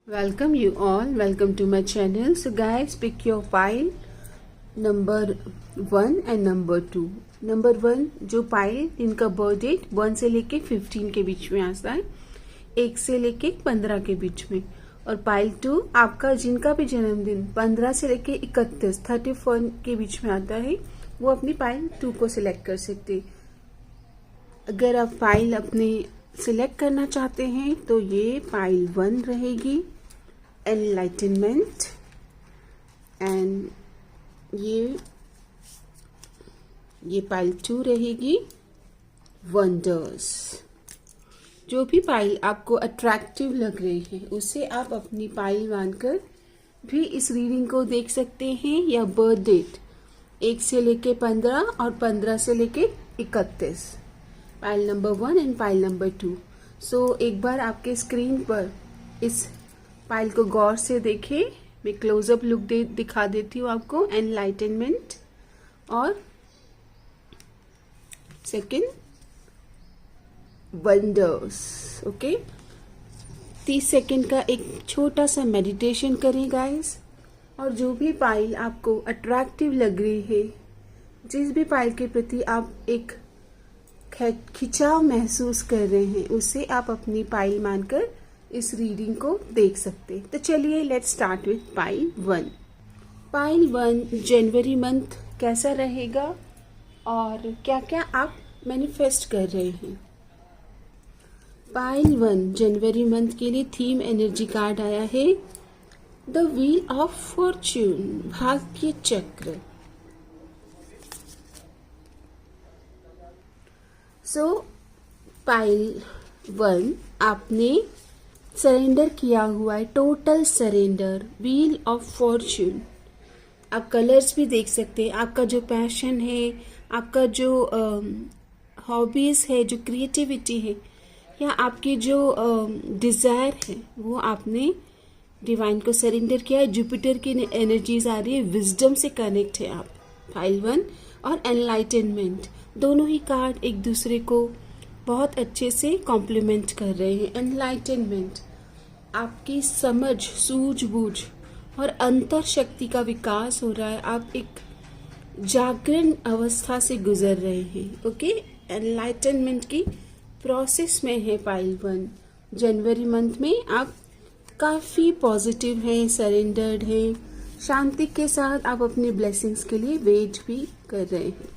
Welcome you all. Welcome to my channel. So guys, pick your pile number 1 and number 2. Number 1 जो pile इनका birth date 1 से लेके 15 के बीच में आता है, 1 से लेके 15 के बीच में। और पाइल 2 आपका जिनका भी जन्मदिन 15 से लेके 31 के बीच में आता है, वो अपनी पाइल 2 को सिलेक्ट कर सकते। अगर आप पाइल अपने सिलेक्ट करना चाहते हैं तो ये पाइल 1 रहेगी, एनलाइटनमेंट, एंड ये पाइल 2 रहेगी, वंडर्स। जो भी पाइल आपको अट्रैक्टिव लग रही है उसे आप अपनी पाइल मानकर भी इस रीडिंग को देख सकते हैं, या बर्थ डेट 1 से लेके 15 और 15 से लेके 31, pile number 1 and pile number 2। सो एक बार आपके स्क्रीन पर इस पाइल को गौर से देखें। मैं क्लोजअप लुक दिखा देती हूँ आपको। एनलाइटनमेंट और सेकंड वंडर्स। ओके, 30 सेकंड का एक छोटा सा मेडिटेशन करें गाइस। और जो भी पाइल आपको अट्रैक्टिव लग रही है, जिस भी पाइल के प्रति आप एक खिंचाव महसूस कर रहे हैं, उसे आप अपनी पाइल मानकर इस रीडिंग को देख सकते। तो चलिए let's start with pile 1। Pile 1 January month कैसा रहेगा और क्या क्या आप मैनिफेस्ट कर रहे हैं। पाइल 1 जनवरी मंथ के लिए थीम एनर्जी कार्ड आया है द व्हील ऑफ फॉर्च्यून, भाग्य चक्र। सो पाइल 1 आपने सरेंडर किया हुआ है, total surrender, wheel of Fortune. आप कलर्स भी देख सकते हैं। आपका जो पैशन है, आपका जो हॉबीज है, जो क्रिएटिविटी है, या आपकी जो डिजायर है, वो आपने डिवाइन को सरेंडर किया है। जुपिटर की एनर्जीज आ रही है, विजडम से कनेक्ट है आप। पाइल 1 और एनलाइटनमेंट दोनों ही कार्ड एक दूसरे को बहुत अच्छे से कॉम्प्लीमेंट कर रहे हैं। एनलाइटनमेंट आपकी समझ, सूझबूझ और अंतर शक्ति का विकास हो रहा है। आप एक जागरण अवस्था से गुजर रहे हैं। ओके, एनलाइटनमेंट की प्रोसेस में है पाइल 1। जनवरी मंथ में आप काफ़ी पॉजिटिव हैं, सरेंडर्ड हैं, शांति के साथ आप अपनी ब्लेसिंग्स के लिए वेट भी कर रहे हैं।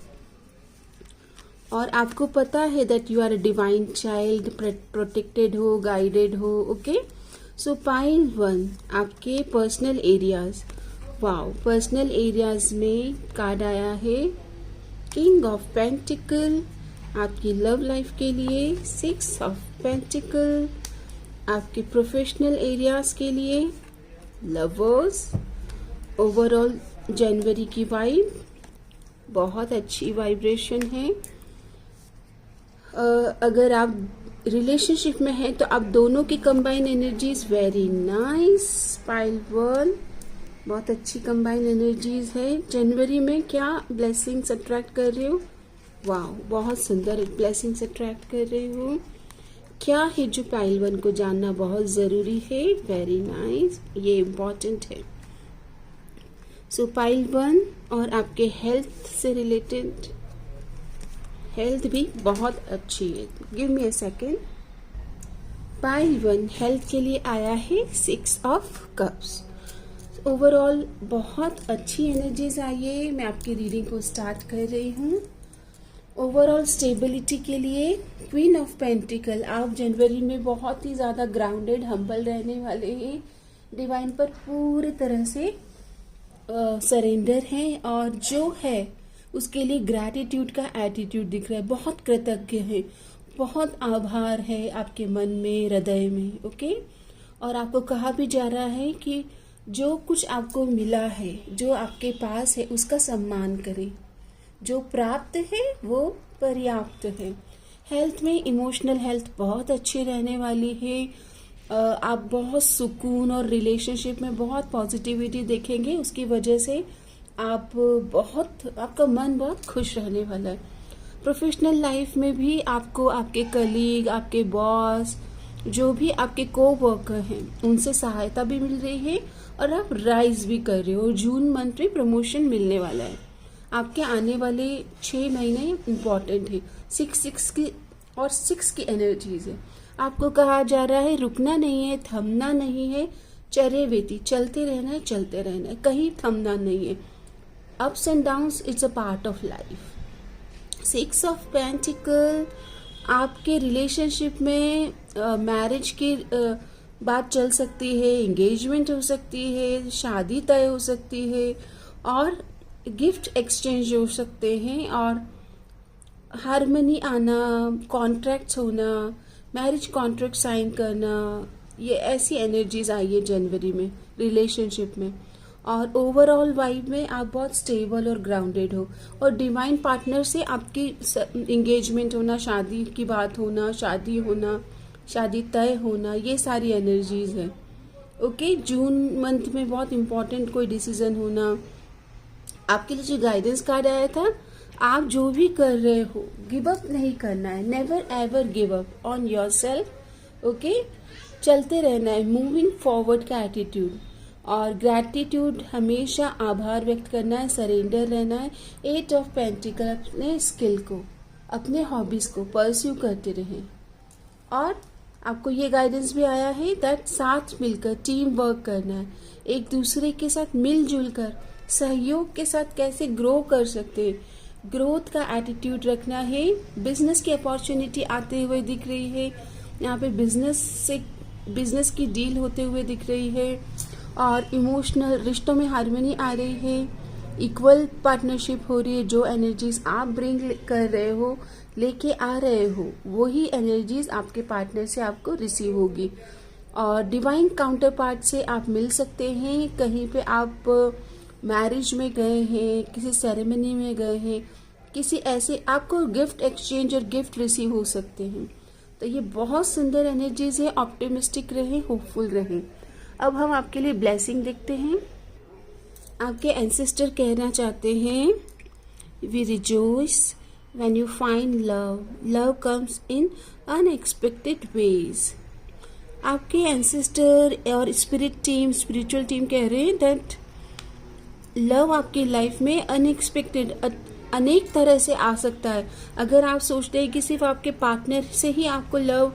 और आपको पता है that you are a divine child, protected हो, गाइडेड हो। ओके, सो पाइल 1 आपके personal areas. Wow, personal areas में कार्ड आया है किंग ऑफ पेंटिकल आपकी लव लाइफ के लिए, 6 ऑफ पेंटिकल आपके प्रोफेशनल एरियाज के लिए, लवर्स। ओवरऑल जनवरी की वाइब बहुत अच्छी वाइब्रेशन है। अगर आप रिलेशनशिप में हैं तो आप दोनों की combine energies very nice. Pile 1 बहुत अच्छी कंबाइन एनर्जीज है। जनवरी में क्या ब्लेसिंग्स अट्रैक्ट कर रहे हो, वाह बहुत सुंदर ब्लेसिंग्स अट्रैक्ट कर रहे हो। क्या है जो पाइल 1 को जानना बहुत ज़रूरी है, वेरी नाइस, ये इम्पॉर्टेंट है। सो पाइल 1 और आपके हेल्थ से रिलेटेड, हेल्थ भी बहुत अच्छी है। Give me a second. Pile 1 health के लिए आया है 6 ऑफ कप्स। ओवरऑल बहुत अच्छी एनर्जीज आई है। मैं आपकी रीडिंग को स्टार्ट कर रही हूँ। ओवरऑल स्टेबिलिटी के लिए क्वीन ऑफ पेंटिकल, आप जनवरी में बहुत ही ज़्यादा ग्राउंडेड, हम्बल रहने वाले हैं, डिवाइन पर पूरी तरह से सरेंडर हैं, और जो है उसके लिए ग्रैटिट्यूड का एटीट्यूड दिख रहा है। बहुत कृतज्ञ है, बहुत आभार है आपके मन में, हृदय में। ओके, और आपको कहा भी जा रहा है कि जो कुछ आपको मिला है, जो आपके पास है, उसका सम्मान करें। जो प्राप्त है वो पर्याप्त है। हेल्थ में इमोशनल हेल्थ बहुत अच्छी रहने वाली है। आप बहुत सुकून और रिलेशनशिप में बहुत पॉजिटिविटी देखेंगे। उसकी वजह से आपका मन बहुत खुश रहने वाला है। प्रोफेशनल लाइफ में भी आपको आपके कलीग, आपके बॉस, जो भी आपके को वर्कर हैं उनसे सहायता भी मिल रही है और आप राइज भी कर रहे हो। जून मंथ में प्रमोशन मिलने वाला है। आपके आने वाले 6 महीने इम्पॉर्टेंट है। 6 की एनर्जीज है। आपको कहा जा रहा है रुकना नहीं है, थमना नहीं है, चरेवेती चलते रहना है, चलते रहना है, कहीं थमना नहीं है। Ups and downs it's a part of life. 6 of pentacle आपके रिलेशनशिप में मैरिज की बात चल सकती है, एंगेजमेंट हो सकती है, शादी तय हो सकती है और गिफ्ट एक्सचेंज हो सकते हैं और हार्मनी आना, कॉन्ट्रैक्ट्स होना, मैरिज कॉन्ट्रैक्ट साइन करना, ये ऐसी एनर्जीज आई है जनवरी में रिलेशनशिप में। और ओवरऑल वाइब में आप बहुत स्टेबल और ग्राउंडेड हो और डिवाइन पार्टनर से आपकी इंगेजमेंट होना, शादी की बात होना, शादी होना, शादी तय होना, ये सारी एनर्जीज है। ओके, जून मंथ में बहुत इंपॉर्टेंट कोई डिसीजन होना। आपके लिए जो गाइडेंस कार्ड आया था, आप जो भी कर रहे हो गिव अप नहीं करना है। Never ever give up on your self. Okay, चलते रहना है, मूविंग फॉरवर्ड का एटीट्यूड और ग्रैटिट्यूड, हमेशा आभार व्यक्त करना है, सरेंडर रहना है। 8 ऑफ पेंटिकल, अपने स्किल को, अपने हॉबीज को परस्यू करते रहें। और आपको ये गाइडेंस भी आया है दैट साथ मिलकर टीम वर्क करना है, एक दूसरे के साथ मिलजुल कर सहयोग के साथ कैसे ग्रो कर सकते हैं, ग्रोथ का एटीट्यूड रखना है। बिजनेस की अपॉर्चुनिटी आते हुए दिख रही है, यहाँ पे बिजनेस की डील होते हुए दिख रही है और इमोशनल रिश्तों में हार्मनी आ रही है, इक्वल पार्टनरशिप हो रही है। जो एनर्जीज आप ब्रिंग कर रहे हो, लेके आ रहे हो, वही एनर्जीज आपके पार्टनर से आपको रिसीव होगी। और डिवाइन काउंटर पार्ट से आप मिल सकते हैं। कहीं पे आप मैरिज में गए हैं, किसी सेरेमनी में गए हैं, किसी ऐसे आपको गिफ्ट एक्सचेंज और गिफ्ट रिसीव हो सकते हैं। तो ये बहुत सुंदर एनर्जीज है। ऑप्टिमिस्टिक रहें, होपफुल रहें। अब हम आपके लिए ब्लेसिंग देखते हैं। आपके एंसेस्टर कहना चाहते हैं, we rejoice when you find love, love comes in unexpected ways. आपके एंसेस्टर और स्पिरिचुअल टीम कह रहे हैं दैट लव आपकी लाइफ में अनएक्सपेक्टेड अनेक तरह से आ सकता है। अगर आप सोचते हैं कि सिर्फ आपके पार्टनर से ही आपको लव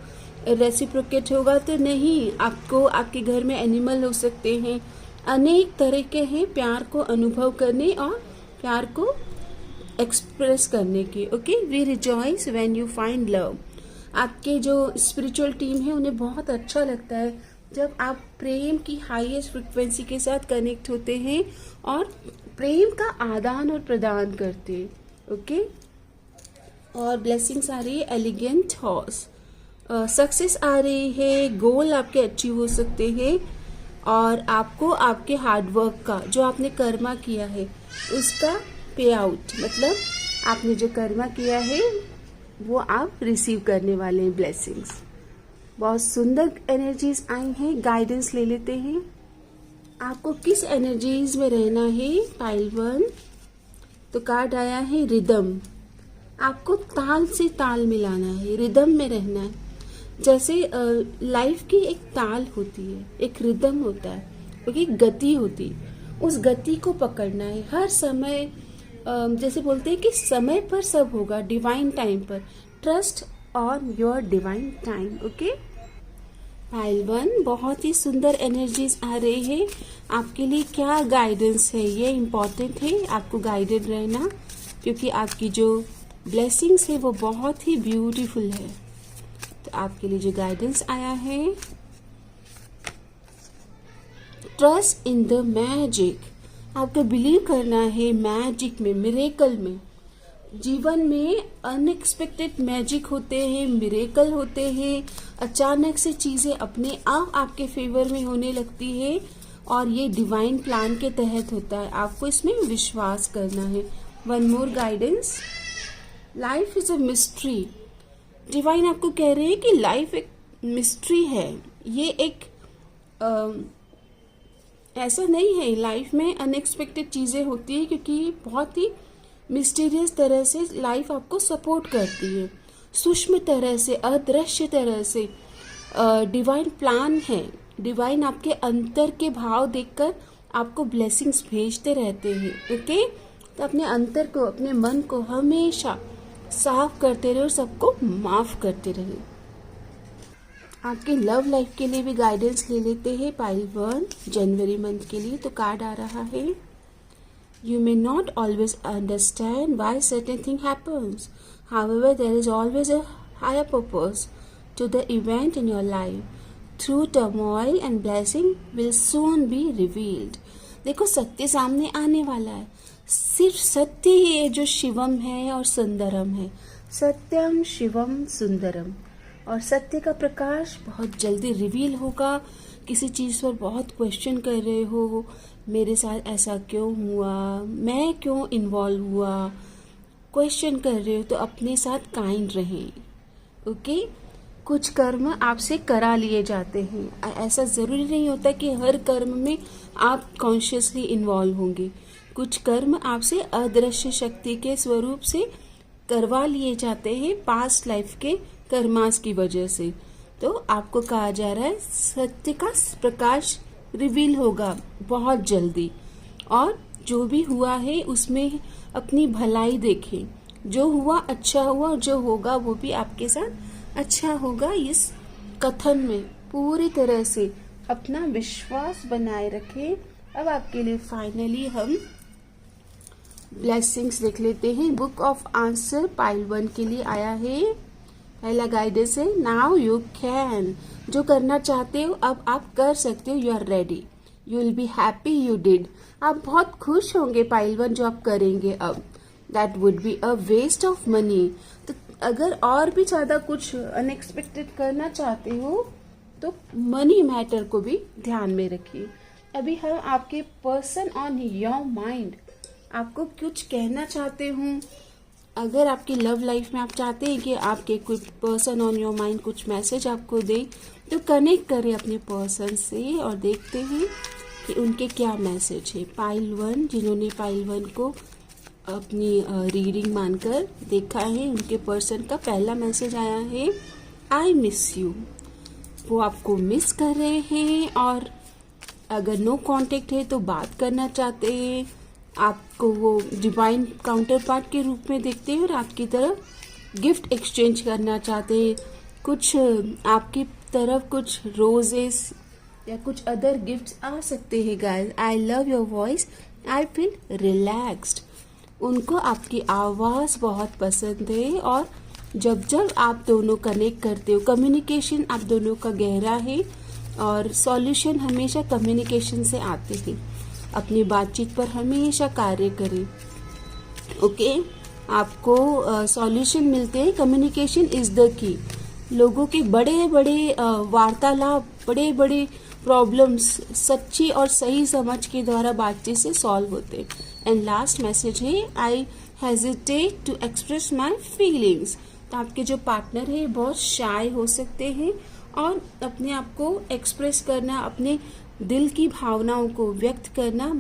रेसिप्रोकेट होगा, तो नहीं, आपको आपके घर में एनिमल हो सकते हैं। अनेक तरीके हैं प्यार को अनुभव करने और प्यार को एक्सप्रेस करने के। Okay, we rejoice when you find love. आपके जो स्पिरिचुअल टीम है उन्हें बहुत अच्छा लगता है जब आप प्रेम की हाईएस्ट फ्रिक्वेंसी के साथ कनेक्ट होते हैं और प्रेम का आदान और प्रदान करते हैं। ओके, और ब्लेसिंग्स आ रही है, एलिगेंट हॉर्स, सक्सेस आ रही है, गोल आपके अचीव हो सकते हैं और आपको आपके हार्डवर्क का, जो आपने कर्मा किया है उसका पे आउट, मतलब आपने जो कर्मा किया है वो आप रिसीव करने वाले हैं ब्लेसिंग्स। बहुत सुंदर एनर्जीज आई हैं। गाइडेंस ले लेते हैं, आपको किस एनर्जीज में रहना है। पाइल 1 तो कार्ड आया है रिदम। आपको ताल से ताल मिलाना है, रिदम में रहना है। जैसे लाइफ की एक ताल होती है, एक रिदम होता है, एक गति होती है, उस गति को पकड़ना है हर समय। जैसे बोलते हैं कि समय पर सब होगा, डिवाइन टाइम पर। Trust on your divine time. Okay, pile 1 बहुत ही सुंदर एनर्जीज आ रही है। आपके लिए क्या गाइडेंस है, ये इम्पोर्टेंट है आपको गाइडेड रहना, क्योंकि आपकी जो ब्लेसिंग्स है वो बहुत ही ब्यूटीफुल है। तो आपके लिए जो गाइडेंस आया है, ट्रस्ट इन द मैजिक। आपको बिलीव करना है मैजिक में, मिरेकल में। जीवन में अनएक्सपेक्टेड मैजिक होते हैं, मिरेकल होते हैं। अचानक से चीजें अपने आप आपके फेवर में होने लगती है और ये डिवाइन प्लान के तहत होता है। आपको इसमें विश्वास करना है। One more guidance, life is a mystery. Divine आपको कह रहे हैं कि लाइफ एक मिस्ट्री है। ये एक ऐसा नहीं है, लाइफ में अनएक्सपेक्टेड चीजें होती है क्योंकि बहुत ही मिस्टीरियस तरह से लाइफ आपको सपोर्ट करती है, सूक्ष्म तरह से, अदृश्य तरह से। डिवाइन प्लान है, डिवाइन आपके अंतर के भाव देखकर आपको ब्लेसिंग्स भेजते रहते हैं। ओके, तो अपने अंतर को, अपने मन को हमेशा साफ करते रहे और सबको माफ करते रहे। आपके लव लाइफ के लिए भी गाइडेंस ले लेते हैं पाइल 1 जनवरी मंथ के लिए। तो कार्ड आ रहा है, you may not always understand why certain thing happens, however there is always a higher purpose to the event in your life. Through turmoil and blessing will soon be revealed. देखो सत्य सामने आने वाला है। सिर्फ सत्य ही है जो शिवम है और सुंदरम है। सत्यम शिवम सुंदरम। और सत्य का प्रकाश बहुत जल्दी रिवील होगा। किसी चीज़ पर बहुत क्वेश्चन कर रहे हो, मेरे साथ ऐसा क्यों हुआ, मैं क्यों इन्वॉल्व हुआ, क्वेश्चन कर रहे हो तो अपने साथ काइंड रहें। ओके, कुछ कर्म आपसे करा लिए जाते हैं। ऐसा ज़रूरी नहीं होता कि हर कर्म में आप कॉन्शियसली इन्वॉल्व होंगे। कुछ कर्म आपसे अदृश्य शक्ति के स्वरूप से करवा लिए जाते हैं पास्ट लाइफ के कर्मास की वजह से। तो आपको कहा जा रहा है सत्य का प्रकाश रिवील होगा बहुत जल्दी, और जो भी हुआ है उसमें अपनी भलाई देखें। जो हुआ अच्छा हुआ, जो होगा वो भी आपके साथ अच्छा होगा। इस कथन में पूरी तरह से अपना विश्वास बनाए रखें। अब आपके लिए फाइनली हम ब्लेसिंग्स देख लेते हैं। बुक ऑफ आंसर पाइल 1 के लिए आया है। पहला गाइडेंस है, नाउ यू कैन। जो करना चाहते हो अब आप कर सकते हो। You are ready, you will be happy you did. आप बहुत खुश होंगे पाइल 1 जो आप करेंगे अब। That would be a waste of money. तो अगर और भी ज़्यादा कुछ अनएक्सपेक्टेड करना चाहते हो तो मनी मैटर को भी ध्यान में रखिए। अभी हम आपके पर्सन ऑन योर माइंड आपको कुछ कहना चाहते हूँ। अगर आपकी लव लाइफ में आप चाहते हैं कि आपके कोई पर्सन ऑन योर माइंड कुछ मैसेज आपको दे, तो कनेक्ट करें अपने पर्सन से और देखते हैं कि उनके क्या मैसेज है। पाइल 1, जिन्होंने पाइल 1 को अपनी रीडिंग मानकर देखा है, उनके पर्सन का पहला मैसेज आया है, आई मिस यू। वो आपको मिस कर रहे हैं और अगर नो कांटेक्ट है तो बात करना चाहते हैं। आपको वो डिवाइन काउंटर पार्ट के रूप में देखते हैं और आपकी तरफ गिफ्ट एक्सचेंज करना चाहते हैं। कुछ आपकी तरफ कुछ रोजेस या कुछ अदर गिफ्ट्स आ सकते हैं। Guys, I love your voice, I feel relaxed. उनको आपकी आवाज़ बहुत पसंद है और जब जब आप दोनों कनेक्ट करते हो, कम्युनिकेशन आप दोनों का गहरा है और सॉल्यूशन हमेशा कम्युनिकेशन से आते हैं। अपनी बातचीत पर हमेशा कार्य करें। ओके, आपको सॉल्यूशन मिलते हैं। Communication is the key. लोगों के बड़े बड़े वार्तालाप, बड़े बड़े प्रॉब्लम्स सच्ची और सही समझ के द्वारा बातचीत से सॉल्व होते हैं। एंड लास्ट मैसेज है, I hesitate to express my feelings. तो आपके जो पार्टनर है बहुत शाय हो सकते हैं और अपने आप को एक्सप्रेस करना, अपने दिल की भावनाओं को व्यक्त करना,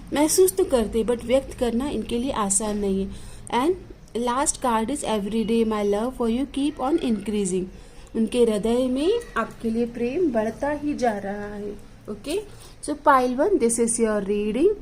महसूस तो करते बट व्यक्त करना इनके लिए आसान नहीं है। And last card is every day my love for you keep on increasing. उनके हृदय में आपके लिए प्रेम बढ़ता ही जा रहा है। Okay, so pile 1, this is your reading.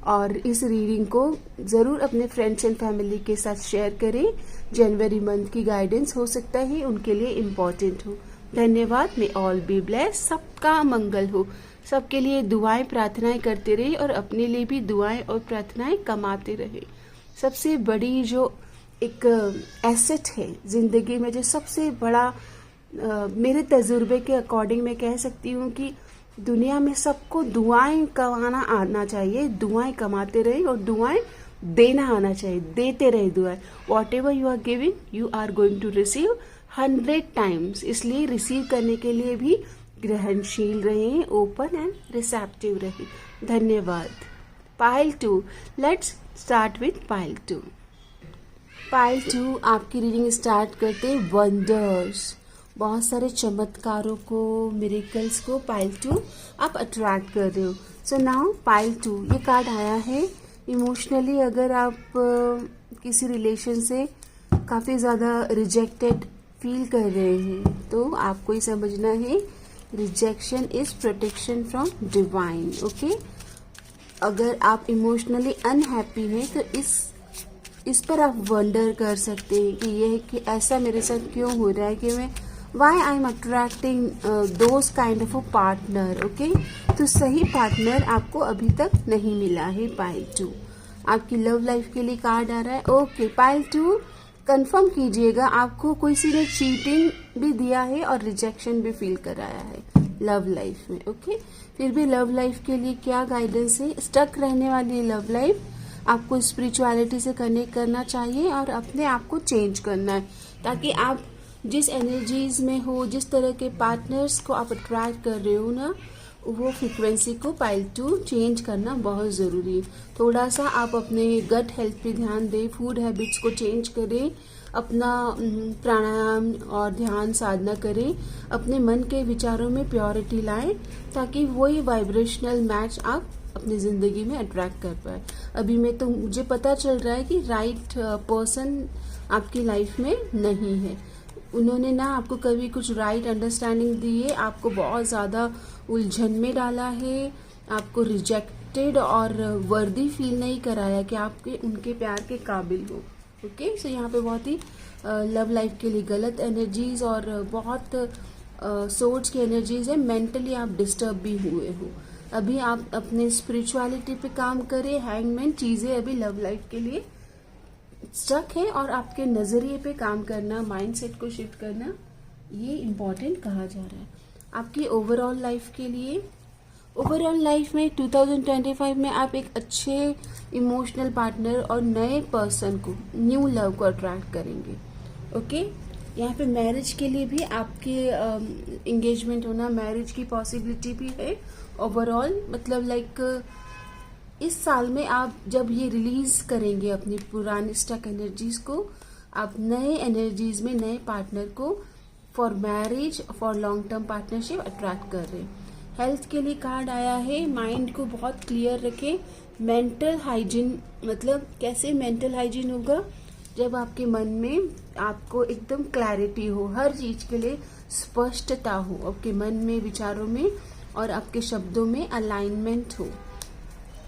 और इस रीडिंग को ज़रूर अपने फ्रेंड्स एंड फैमिली के साथ शेयर करें। जनवरी मंथ की गाइडेंस हो सकता है उनके लिए इम्पॉर्टेंट हो। धन्यवाद। मे ऑल बी ब्लेस। सबका मंगल हो। सबके लिए दुआएं प्रार्थनाएं करते रहे और अपने लिए भी दुआएं और प्रार्थनाएं कमाते रहे। सबसे बड़ी जो एक एसेट है जिंदगी में, जो सबसे बड़ा मेरे तजुर्बे के अकॉर्डिंग मैं कह सकती हूँ कि दुनिया में सबको दुआएं कमाना आना चाहिए। दुआएं कमाते रहे और दुआएं देना आना चाहिए। देते रहे दुआएं। What you are giving you are going to receive 100 times. इसलिए रिसीव करने के लिए भी ग्रहणशील रहें, ओपन एंड रिसेप्टिव रहें। धन्यवाद। Pile 2, let's start with pile 2। Pile 2 आपकी रीडिंग स्टार्ट करते वंडर्स। बहुत सारे चमत्कारों को, मिरेकल्स को पाइल 2 आप अट्रैक्ट कर रहे हो। सो नाउ पाइल 2 ये कार्ड आया है। इमोशनली अगर आप किसी रिलेशन से काफ़ी ज़्यादा रिजेक्टेड फील कर रहे हैं, तो आपको ये समझना है rejection is protection from divine. Okay, अगर आप इमोशनली अनहैप्पी हैं तो इस पर आप वंडर कर सकते हैं कि ऐसा मेरे साथ क्यों हो रहा है, कि मैं why I am attracting those kind of a partner. Okay, तो सही पार्टनर आपको अभी तक नहीं मिला है। पाइल 2 आपकी लव लाइफ के लिए कार्ड आ रहा है। ओके, पाइल 2 कंफर्म कीजिएगा, आपको किसी ने चीटिंग भी दिया है और रिजेक्शन भी फील कराया है लव लाइफ में। ओके, फिर भी लव लाइफ के लिए क्या गाइडेंस है? स्टक रहने वाली लव लाइफ आपको स्पिरिचुअलिटी से कनेक्ट करना चाहिए और अपने आप को चेंज करना है, ताकि आप जिस एनर्जीज में हो, जिस तरह के पार्टनर्स को आप अट्रैक्ट कर रहे हो ना, वो फ्रिक्वेंसी को पाइल 2 चेंज करना बहुत ज़रूरी है। थोड़ा सा आप अपने गट हेल्थ पे ध्यान दें, फूड हैबिट्स को चेंज करें, अपना प्राणायाम और ध्यान साधना करें, अपने मन के विचारों में प्योरिटी लाएं, ताकि वही वाइब्रेशनल मैच आप अपनी ज़िंदगी में अट्रैक्ट कर पाए। अभी में तो मुझे पता चल रहा है कि राइट पर्सन आपकी लाइफ में नहीं है। उन्होंने ना आपको कभी कुछ राइट अंडरस्टैंडिंग दी है, आपको बहुत ज़्यादा उलझन में डाला है, आपको रिजेक्टेड और वर्दी फील नहीं कराया कि आपके उनके प्यार के काबिल हो। ओके, सो यहाँ पे बहुत ही लव लाइफ के लिए गलत एनर्जीज और बहुत सोच की एनर्जीज है। मेंटली आप डिस्टर्ब भी हुए हो। अभी आप अपने स्पिरिचुअलिटी पे काम करें। हैंगमैन चीज़ें अभी लव लाइफ के लिए स्टक है और आपके नज़रिए पे काम करना, माइंडसेट को शिफ्ट करना, ये इम्पॉर्टेंट कहा जा रहा है। आपकी ओवरऑल लाइफ के लिए, ओवरऑल लाइफ में 2025 में आप एक अच्छे इमोशनल पार्टनर और नए पर्सन को, न्यू लव को अट्रैक्ट करेंगे। ओके, यहाँ पे मैरिज के लिए भी आपके एंगेजमेंट होना, मैरिज की पॉसिबिलिटी भी है ओवरऑल। मतलब लाइक इस साल में आप जब ये रिलीज करेंगे अपनी पुरानी स्टक एनर्जीज को, आप नए एनर्जीज में नए पार्टनर को for marriage, for long term partnership attract कर रहे हैं। हेल्थ के लिए कार्ड आया है, माइंड को बहुत क्लियर रखें। मेंटल हाइजीन, मतलब कैसे मेंटल हाइजीन होगा? जब आपके मन में आपको एकदम क्लैरिटी हो, हर चीज के लिए स्पष्टता हो, आपके मन में, विचारों में और आपके शब्दों में अलाइनमेंट हो।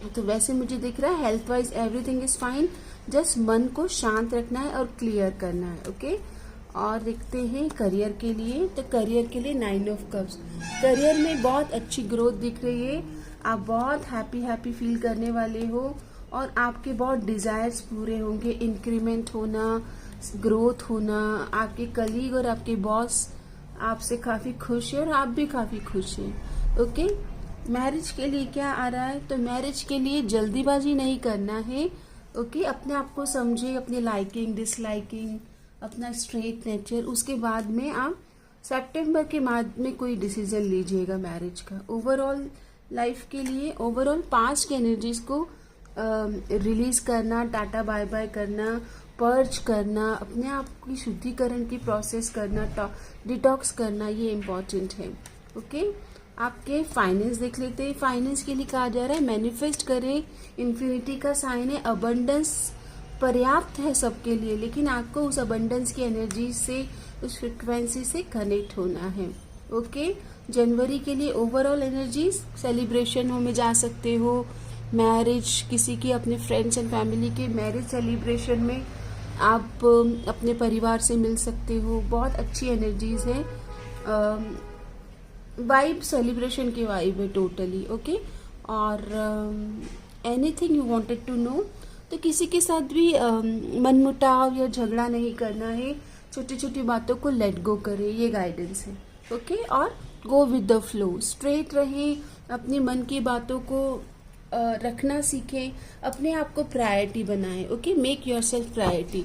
तो वैसे मुझे दिख रहा है health wise everything is fine, just मन को शांत रखना है और क्लियर करना है। ओके, और देखते हैं करियर के लिए। तो करियर के लिए 9 ऑफ कप्स, करियर में बहुत अच्छी ग्रोथ दिख रही है। आप बहुत हैप्पी फील करने वाले हो और आपके बहुत डिजायर्स पूरे होंगे। इंक्रीमेंट होना, ग्रोथ होना, आपके कलीग और आपके बॉस आपसे काफी खुश है और आप भी काफी खुश हैं। ओके, मैरिज के लिए क्या आ रहा है? तो मैरिज के लिए जल्दीबाजी नहीं करना है। ओके, अपने आप को समझे, अपनी लाइकिंग, डिसलाइकिंग, अपना स्ट्रेट नेचर, उसके बाद में आप सितंबर के बाद में कोई डिसीजन लीजिएगा मैरिज का। ओवरऑल लाइफ के लिए, ओवरऑल पास्ट की एनर्जीज को रिलीज करना, टाटा बाय बाय करना, पर्ज करना, अपने आप की शुद्धिकरण की प्रोसेस करना, डिटॉक्स करना, ये इम्पोर्टेंट है। ओके, आपके फाइनेंस देख लेते हैं। फाइनेंस के लिए कहा जा रहा है मैनिफेस्ट करें, इन्फिनिटी का साइन है, अबंडेंस पर्याप्त है सबके लिए, लेकिन आपको उस अबंडेंस की एनर्जी से, उस फ्रिक्वेंसी से कनेक्ट होना है। ओके, जनवरी के लिए ओवरऑल एनर्जीज, सेलिब्रेशन में जा सकते हो, मैरिज, किसी की अपने फ्रेंड्स एंड फैमिली के मैरिज सेलिब्रेशन में आप अपने परिवार से मिल सकते हो। बहुत अच्छी एनर्जीज है, वाइब सेलिब्रेशन की वाइब है टोटली। ओके, और anything you wanted to know, तो किसी के साथ भी मनमुटाव या झगड़ा नहीं करना है, छोटी छोटी बातों को लेट गो करें, ये गाइडेंस है। ओके, और go with the flow, straight रहें, अपने मन की बातों को रखना सीखें, अपने आप को प्रायोरिटी बनाएं। Okay, make your self priority,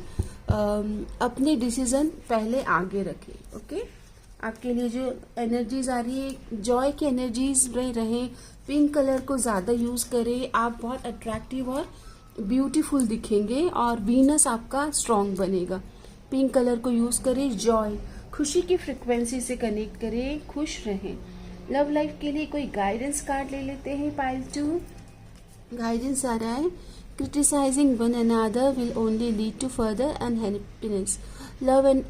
अपने डिसीजन पहले आगे रखें। ओके, आपके लिए जो एनर्जीज आ रही है, जॉय की एनर्जीज रहें, पिंक कलर को ज़्यादा यूज़ करें, आप बहुत अट्रैक्टिव और ब्यूटीफुल दिखेंगे और वीनस आपका स्ट्रॉन्ग बनेगा। पिंक कलर को यूज़ करें, जॉय, खुशी की फ्रिक्वेंसी से कनेक्ट करें, खुश रहें। लव लाइफ के लिए कोई गाइडेंस कार्ड ले लेते हैं। पाइल 2 गाइडेंस आ रहा है, criticising one another will only lead to further unhappiness. Love and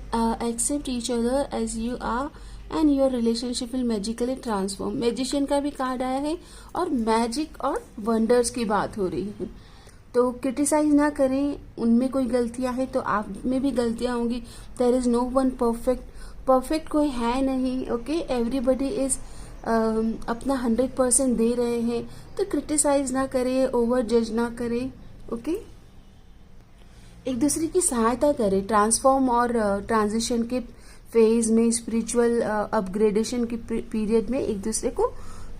accept each other as you are and your relationship will magically transform. Magician का भी कार्ड आया है और मैजिक और वंडर्स की बात हो रही है। तो क्रिटिसाइज ना करें, उनमें कोई गलतियां हैं तो आप में भी गलतियां होंगी। There is no one perfect, perfect कोई है नहीं। ओके, एवरीबडी इज अपना 100% दे रहे हैं, तो क्रिटिसाइज ना करें, ओवर जज ना करें। ओके, एक दूसरे की सहायता करें। ट्रांसफॉर्म और ट्रांजिशन के फेज में, स्पिरिचुअल अपग्रेडेशन के पीरियड में एक दूसरे को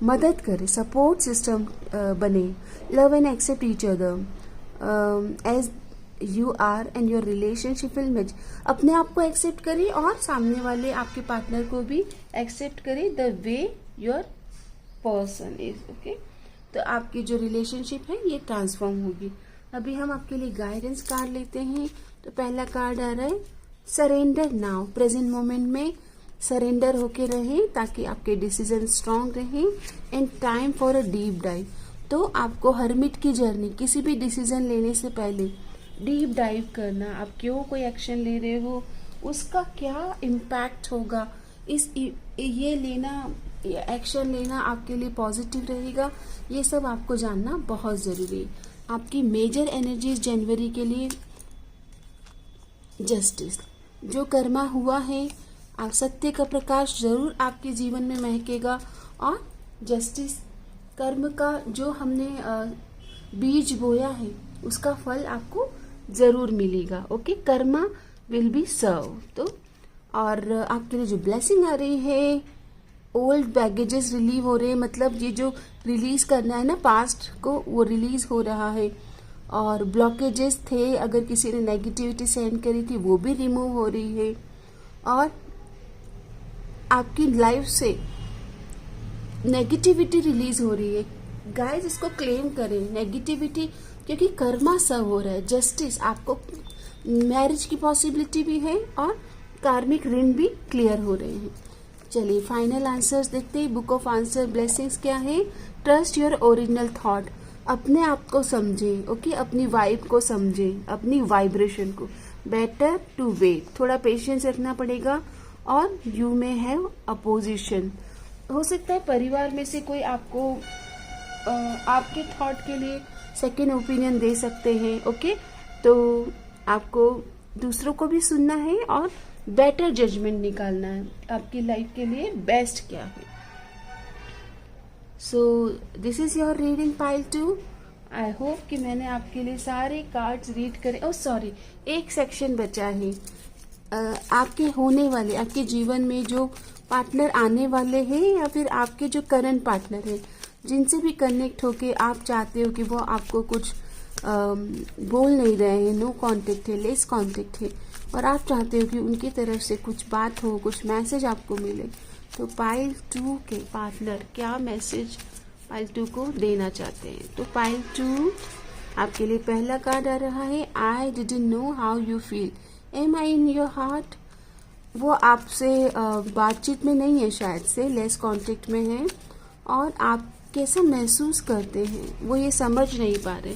मदद करें, सपोर्ट सिस्टम बने। Love and accept each other as you are and your relationship will match. अपने आप को एक्सेप्ट करें और सामने वाले आपके पार्टनर को भी एक्सेप्ट करें the way your person is. Okay, तो आपकी जो रिलेशनशिप है ये ट्रांसफॉर्म होगी। अभी हम आपके लिए गाइडेंस कार्ड लेते हैं। तो पहला कार्ड आ रहा है सरेंडर नाउ। प्रेजेंट मोमेंट में सरेंडर होके रहें ताकि आपके डिसीजन स्ट्रांग रहें। And time for a deep dive. तो आपको हर्मिट की जर्नी, किसी भी डिसीजन लेने से पहले डीप डाइव करना, आप क्यों कोई एक्शन ले रहे हो, उसका क्या इम्पैक्ट होगा, ये लेना, एक्शन लेना आपके लिए पॉजिटिव रहेगा, ये सब आपको जानना बहुत ज़रूरी है। आपकी मेजर एनर्जीज जनवरी के लिए जस्टिस, जो कर्मा हुआ है, आप सत्य का प्रकाश जरूर आपके जीवन में महकेगा। और जस्टिस, कर्म का जो हमने बीज बोया है उसका फल आपको जरूर मिलेगा। Okay, karma will be serve. तो और आपके लिए जो ब्लेसिंग आ रही है, ओल्ड बैगेजेस रिलीव हो रहे हैं, मतलब ये जो रिलीज करना है ना पास्ट को, वो रिलीज हो रहा है। और ब्लॉकेजेस थे, अगर किसी ने नेगेटिविटी सेंड करी थी वो भी रिमूव हो रही है। और आपकी लाइफ से नेगेटिविटी रिलीज हो रही है। गाइस, इसको क्लेम करें नेगेटिविटी, क्योंकि कर्मा सर्व हो रहा है। जस्टिस, आपको मैरिज की पॉसिबिलिटी भी है और कार्मिक ऋण भी क्लियर हो रहे हैं। चलिए फाइनल आंसर्स देखते हैं। बुक ऑफ आंसर ब्लेसिंग्स क्या है? Trust your original thought. अपने आप को समझें। ओके, अपनी वाइब को समझें, अपनी वाइब्रेशन को। बेटर टू वेट, थोड़ा पेशेंस रखना पड़ेगा। और यू में है अपोजिशन। हो सकता है परिवार में से कोई आपको आपके थॉट के लिए सेकेंड ओपिनियन दे सकते हैं। ओके, तो आपको दूसरों को भी सुनना है और बेटर जजमेंट निकालना है आपकी लाइफ के लिए बेस्ट क्या है। So this is your reading pile 2। I hope कि मैंने आपके लिए सारे कार्ड्स रीड करे। ओ सॉरी, एक सेक्शन बचा है। आपके होने वाले, आपके जीवन में जो पार्टनर आने वाले हैं या फिर आपके जो करंट पार्टनर हैं, जिनसे भी कनेक्ट होके आप चाहते हो कि वो आपको कुछ बोल नहीं रहे हैं, नो कांटेक्ट है, लेस कांटेक्ट है, और आप चाहते हो कि उनकी तरफ से कुछ बात हो, कुछ मैसेज आपको मिले, तो पाइल 2 के पार्टनर क्या मैसेज पाइल 2 को देना चाहते हैं। तो पाइल 2 आपके लिए पहला कार्ड आ रहा है, I didn't know how you feel, am I in your heart. वो आपसे बातचीत में नहीं है, शायद से लेस कांटेक्ट में है, और आप कैसा महसूस करते हैं वो ये समझ नहीं पा रहे।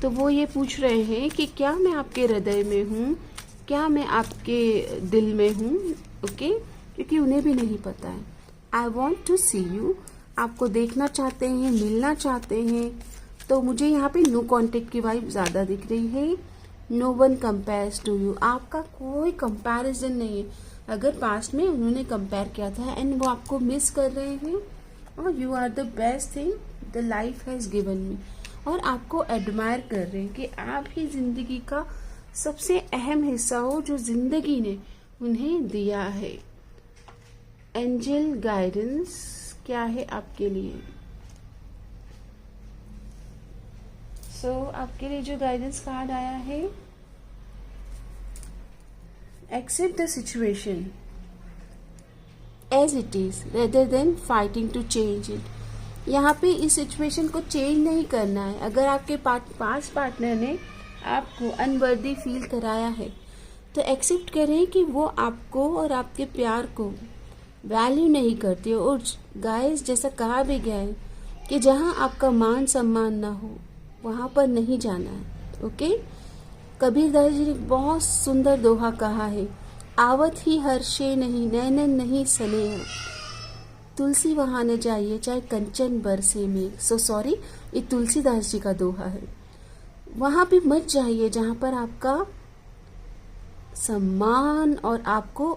तो वो ये पूछ रहे हैं कि क्या मैं आपके हृदय में हूँ, क्या मैं आपके दिल में हूँ। ओके, क्योंकि उन्हें भी नहीं पता है। I want to see you, आपको देखना चाहते हैं, मिलना चाहते हैं। तो मुझे यहाँ पे नो कॉन्टेक्ट की वाइब ज़्यादा दिख रही है। No one compares to you, आपका कोई कंपैरिजन नहीं है। अगर पास्ट में उन्होंने कंपेयर किया था एंड वो आपको मिस कर रहे हैं, और you are the best thing the life has given me, और आपको एडमायर कर रहे हैं कि आप ही जिंदगी का सबसे अहम हिस्सा हो जो जिंदगी ने उन्हें दिया है। एंजल गाइडेंस क्या है आपके लिए? आपके लिए जो गाइडेंस कार्ड आया है, accept the situation as it is rather than fighting to change it. यहाँ पे इस सिचुएशन को चेंज नहीं करना है। अगर आपके पास पार्टनर ने आपको अनवर्दी फील कराया है, तो एक्सेप्ट करें कि वो आपको और आपके प्यार को वैल्यू नहीं करते। और गाइस, जैसा कहा भी गया है कि जहाँ आपका मान सम्मान ना हो वहाँ पर नहीं जाना है। ओके, कबीरदास जी ने बहुत सुंदर दोहा कहा है आवत ही हर्षे नहीं, नैनन नहीं स्नेह, तुलसी वहां न जाइए चाहे कंचन बरसे में। सो सॉरी, ये तुलसीदास जी का दोहा है। वहां भी मत जाइए जहां पर आपका सम्मान और आपको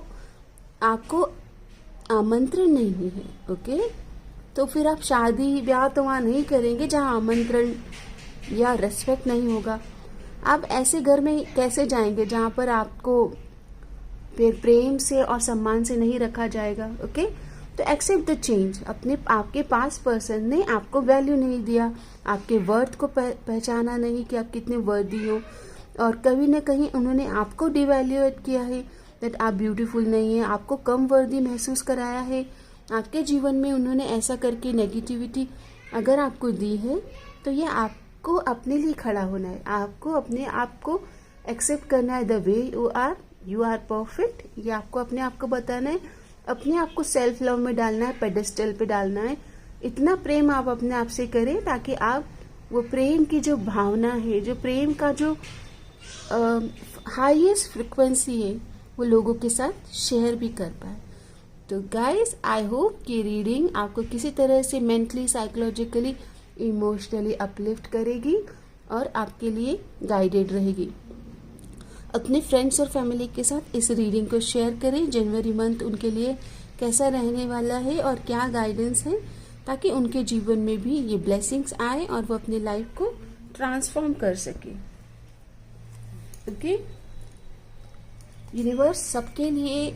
आमंत्रण नहीं है। ओके, तो फिर आप शादी ब्याह तो वहाँ नहीं करेंगे जहाँ आमंत्रण या रेस्पेक्ट नहीं होगा। आप ऐसे घर में कैसे जाएंगे जहाँ पर आपको फिर प्रेम से और सम्मान से नहीं रखा जाएगा। ओके, तो एक्सेप्ट द चेंज। आपके पास पर्सन ने आपको वैल्यू नहीं दिया, आपके वर्थ को पहचाना नहीं कि आप कितने वर्दी हो, और कभी न कहीं उन्होंने आपको डिवैल्यूएट किया है, दैट आप ब्यूटीफुल नहीं है, आपको कम वर्दी महसूस कराया है। आपके जीवन में उन्होंने ऐसा करके नेगेटिविटी अगर आपको दी है, तो ये आपको अपने लिए खड़ा होना है, आपको अपने आप को एक्सेप्ट करना है the way you are perfect. ये आपको अपने आप को बताना है, अपने आप को सेल्फ लव में डालना है, पेडेस्टल पे डालना है। इतना प्रेम आप अपने आप से करें ताकि आप वो प्रेम की जो भावना है, जो प्रेम का जो हाईएस्ट फ्रिक्वेंसी है, वो लोगों के साथ शेयर भी कर पाए। तो गाइस, आई होप कि रीडिंग आपको किसी तरह से मेंटली, साइकोलॉजिकली, इमोशनली अपलिफ्ट करेगी और आपके लिए गाइडेड रहेगी। अपने फ्रेंड्स और फैमिली के साथ इस रीडिंग को शेयर करें। जनवरी मंथ उनके लिए कैसा रहने वाला है और क्या गाइडेंस है, ताकि उनके जीवन में भी ये ब्लेसिंग्स आए और वो अपनी लाइफ को ट्रांसफॉर्म कर सके। ओके, यूनिवर्स सबके लिए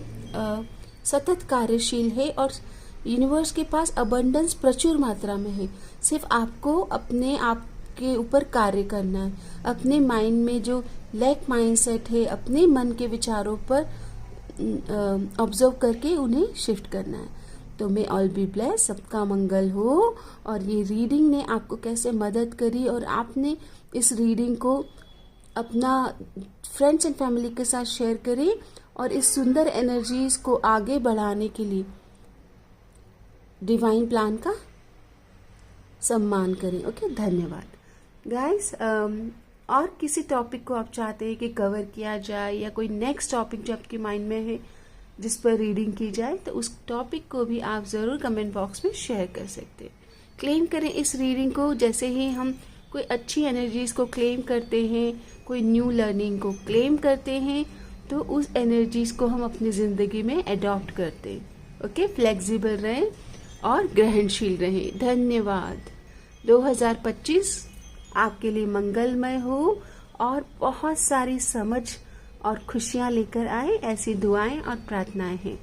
सतत कार्यशील है और यूनिवर्स के पास अबंडेंस प्रचुर मात्रा में है। सिर्फ आपको अपने आप के ऊपर कार्य करना है, अपने माइंड में जो लैक माइंडसेट है, अपने मन के विचारों पर ऑब्जर्व करके उन्हें शिफ्ट करना है। तो मे ऑल बी ब्लेस, सबका मंगल हो। और ये रीडिंग ने आपको कैसे मदद करी और आपने इस रीडिंग को अपना फ्रेंड्स एंड फैमिली के साथ शेयर करें और इस सुंदर एनर्जीज को आगे बढ़ाने के लिए डिवाइन प्लान का सम्मान करें। ओके, धन्यवाद गाइस। और किसी टॉपिक को आप चाहते हैं कि कवर किया जाए या कोई नेक्स्ट टॉपिक जो आपके माइंड में है जिस पर रीडिंग की जाए, तो उस टॉपिक को भी आप ज़रूर कमेंट बॉक्स में शेयर कर सकते हैं। क्लेम करें इस रीडिंग को। जैसे ही हम कोई अच्छी एनर्जीज को क्लेम करते हैं, कोई न्यू लर्निंग को क्लेम करते हैं, तो उस एनर्जीज को हम अपनी ज़िंदगी में अडॉप्ट करते हैं। ओके, फ्लेक्सिबल रहें और ग्रहणशील रहें। धन्यवाद। 2025 आपके लिए मंगलमय हो और बहुत सारी समझ और खुशियाँ लेकर आए, ऐसी दुआएं और प्रार्थनाएं हैं।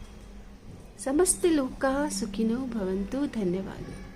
समस्त लोका सुखिनो भवन्तु। धन्यवाद।